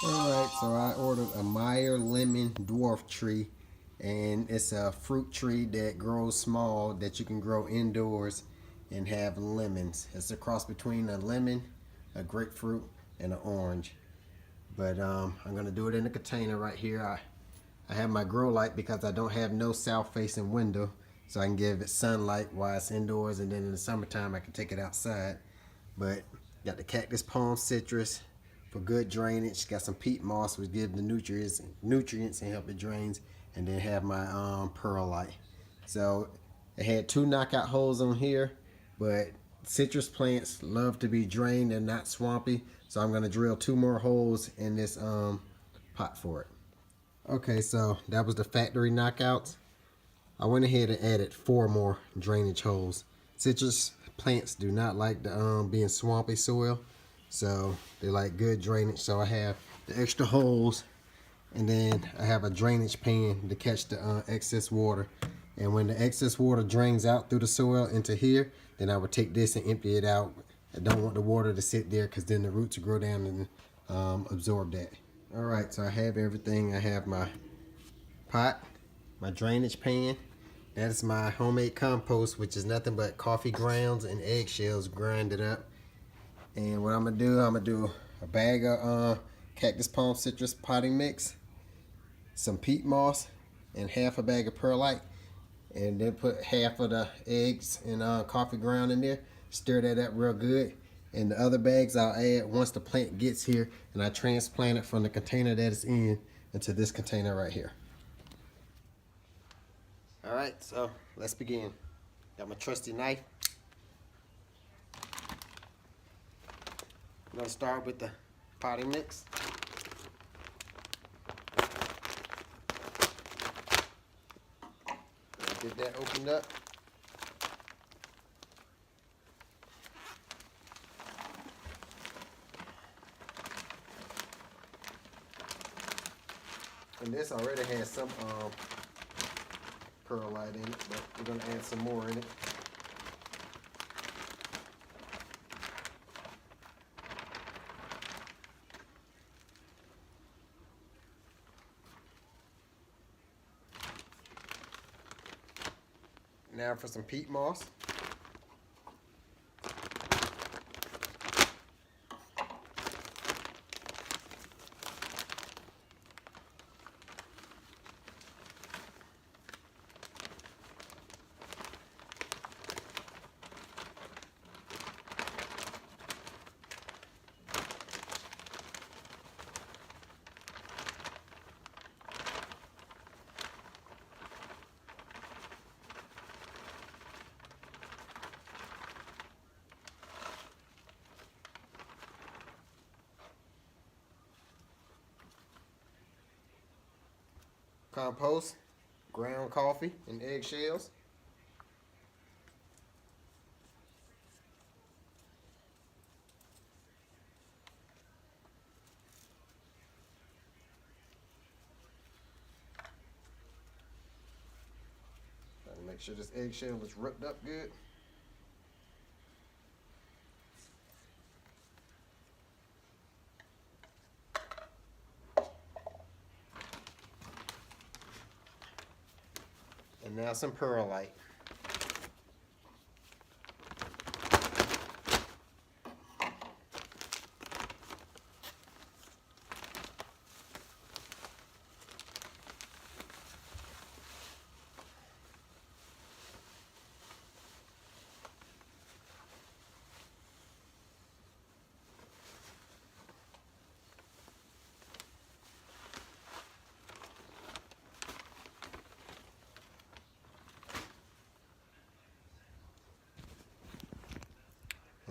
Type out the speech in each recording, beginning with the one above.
Alright, so I ordered a Meyer Lemon Dwarf tree, and it's a fruit tree that grows small that you can grow indoors and have lemons. It's a cross between a lemon, a grapefruit, and an orange. But I'm going to do it in a container right here. I have my grow light because I don't have no south facing window, so I can give it sunlight while it's indoors, and then in the summertime I can take it outside. But got the cactus palm citrus for good drainage. Got some peat moss which gives the nutrients and help it drains, and then have my perlite. So it had 2 knockout holes on here, but citrus plants love to be drained and not swampy, so I'm going to drill 2 more holes in this pot for it. Okay, so that was the factory knockouts. I went ahead and added 4 more drainage holes. Citrus plants do not like the being swampy soil, so they like good drainage. So I have the extra holes, and then I have a drainage pan to catch the excess water. And when the excess water drains out through the soil into here, then I would take this and empty it out. I don't want the water to sit there because then the roots will grow down and absorb that. Alright, so I have everything. I have my pot, my drainage pan. That is my homemade compost, which is nothing but coffee grounds and eggshells grinded up. And what I'm going to do a bag of cactus palm citrus potting mix, some peat moss, and half a bag of perlite. And then put half of the eggs and coffee ground in there. Stir that up real good. And the other bags I'll add once the plant gets here, and I transplant it from the container that it's in into this container right here. Alright, so let's begin. Got my trusty knife. I'm going to start with the potting mix. Get that opened up. And this already has some perlite in it, but we're going to add some more in it. Now for some peat moss. Compost, ground coffee, and eggshells. Gotta make sure this eggshell is ripped up good. And now some perlite.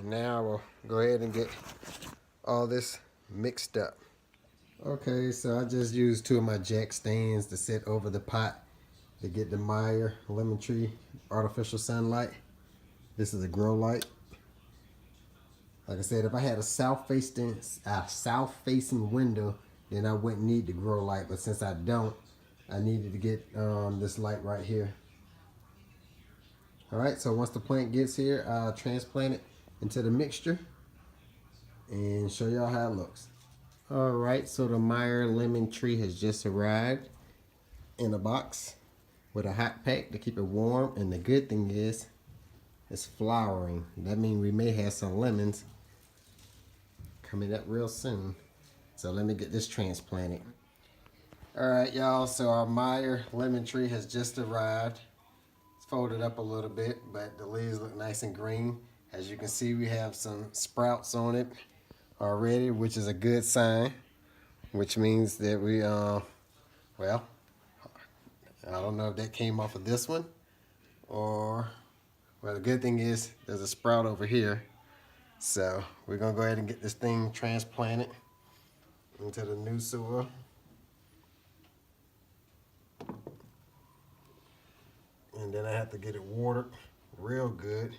And now we'll go ahead and get all this mixed up. Okay, so I just used 2 of my jack stands to set over the pot to get the Meyer Lemon Tree artificial sunlight. This is a grow light. Like I said, if I had a south-facing window, then I wouldn't need the grow light. But since I don't, I needed to get this light right here. Alright, so once the plant gets here, I'll transplant it into the mixture and show y'all how it looks. Alright, so the Meyer Lemon Tree has just arrived in a box with a hot pack to keep it warm. And the good thing is, it's flowering. That means we may have some lemons coming up real soon. So let me get this transplanted. Alright, y'all, so our Meyer Lemon Tree has just arrived. It's folded up a little bit, but the leaves look nice and green. As you can see, we have some sprouts on it already, which is a good sign. Which means that we, well, I don't know if that came off of this one or, well, the good thing is there's a sprout over here. So we're going to go ahead and get this thing transplanted into the new soil. And then I have to get it watered real good.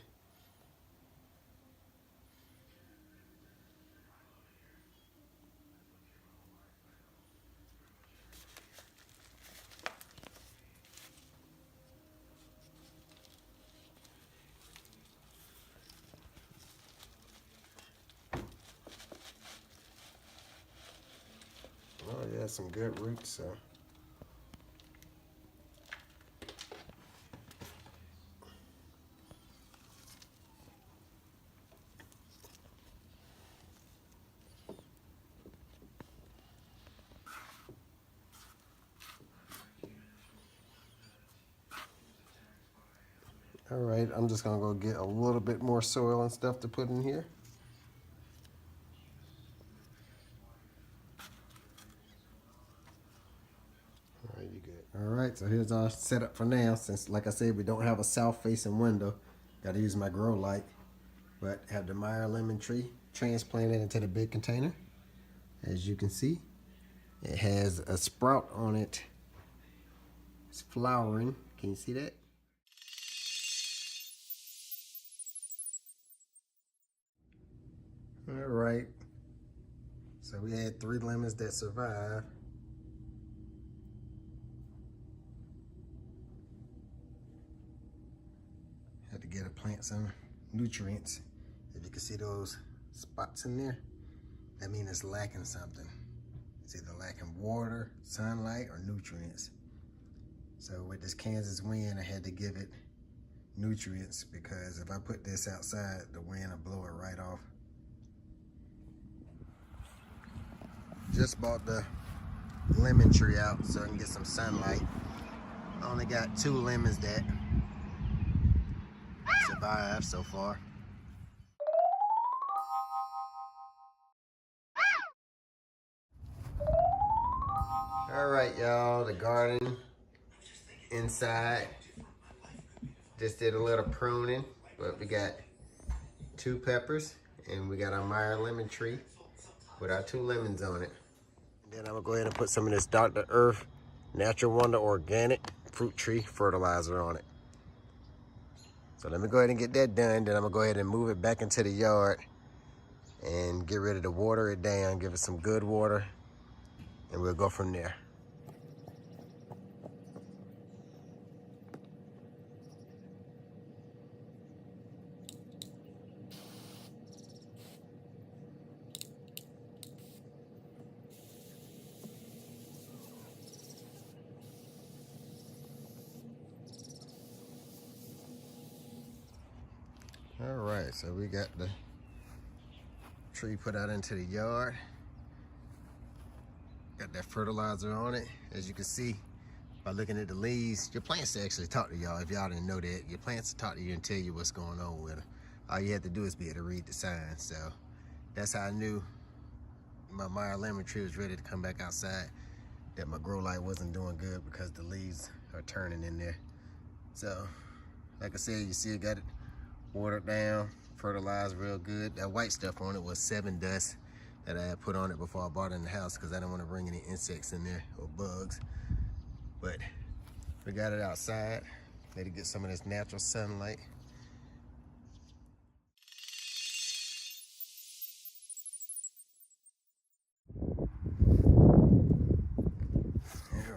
Oh yeah, some good roots, so. All right, I'm just gonna go get a little bit more soil and stuff to put in here. All right, you good. All right, so here's our setup for now. Since, like I said, we don't have a south-facing window, got to use my grow light. But have the Meyer Lemon Tree transplanted into the big container. As you can see, it has a sprout on it. It's flowering. Can you see that? All right. So we had 3 lemons that survived. Had to get a plant some nutrients. If you can see those spots in there, that means it's lacking something. It's either lacking water, sunlight, or nutrients. So with this Kansas wind, I had to give it nutrients, because if I put this outside, the wind will blow it right off. Just bought the lemon tree out so I can get some sunlight. I only got 2 lemons that survived so far. All right, y'all, the garden inside just did a little pruning, but we got 2 peppers and we got our Meyer Lemon Tree with our 2 lemons on it. And then I'm gonna go ahead and put some of this Dr. Earth Natural Wonder Organic Fruit Tree Fertilizer on it. So let me go ahead and get that done. Then I'm gonna go ahead and move it back into the yard and get ready to water it down, give it some good water, and we'll go from there. All right, so we got the tree put out into the yard. Got that fertilizer on it. As you can see by looking at the leaves, your plants actually talk to y'all. If y'all didn't know that, your plants talk to you and tell you what's going on with them. All you have to do is be able to read the signs. So that's how I knew my Meyer Lemon Tree was ready to come back outside, that my grow light wasn't doing good, because the leaves are turning in there. So like I said, you see it got it watered down, fertilized real good. That white stuff on it was 7 dust that I had put on it before I bought it in the house, because I didn't want to bring any insects in there or bugs. But we got it outside. Let it get some of this natural sunlight. All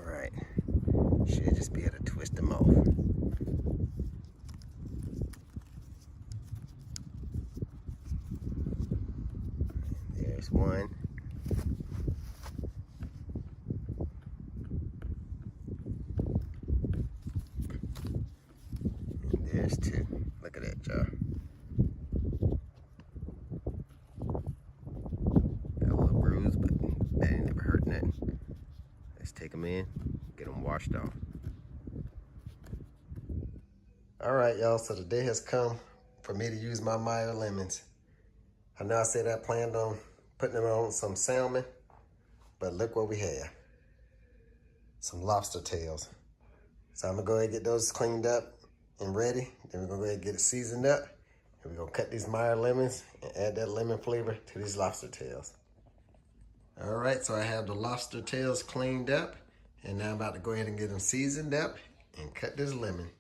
right, should just be able to twist them off. There's one. lemons too. Look at that, y'all. Got a little bruise, but that ain't never hurt nothing. Let's take them in, get them washed off. All right, y'all, so the day has come for me to use my Meyer lemons. I know I said I planned on putting them on some salmon, but look what we have. Some lobster tails. So I'm gonna go ahead and get those cleaned up and ready. Then we're gonna go ahead and get it seasoned up. And we're gonna cut these Meyer lemons and add that lemon flavor to these lobster tails. All right, so I have the lobster tails cleaned up, and now I'm about to go ahead and get them seasoned up and cut this lemon.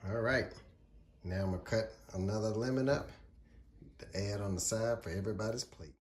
All right, now I'm gonna cut another lemon up to add on the side for everybody's plate.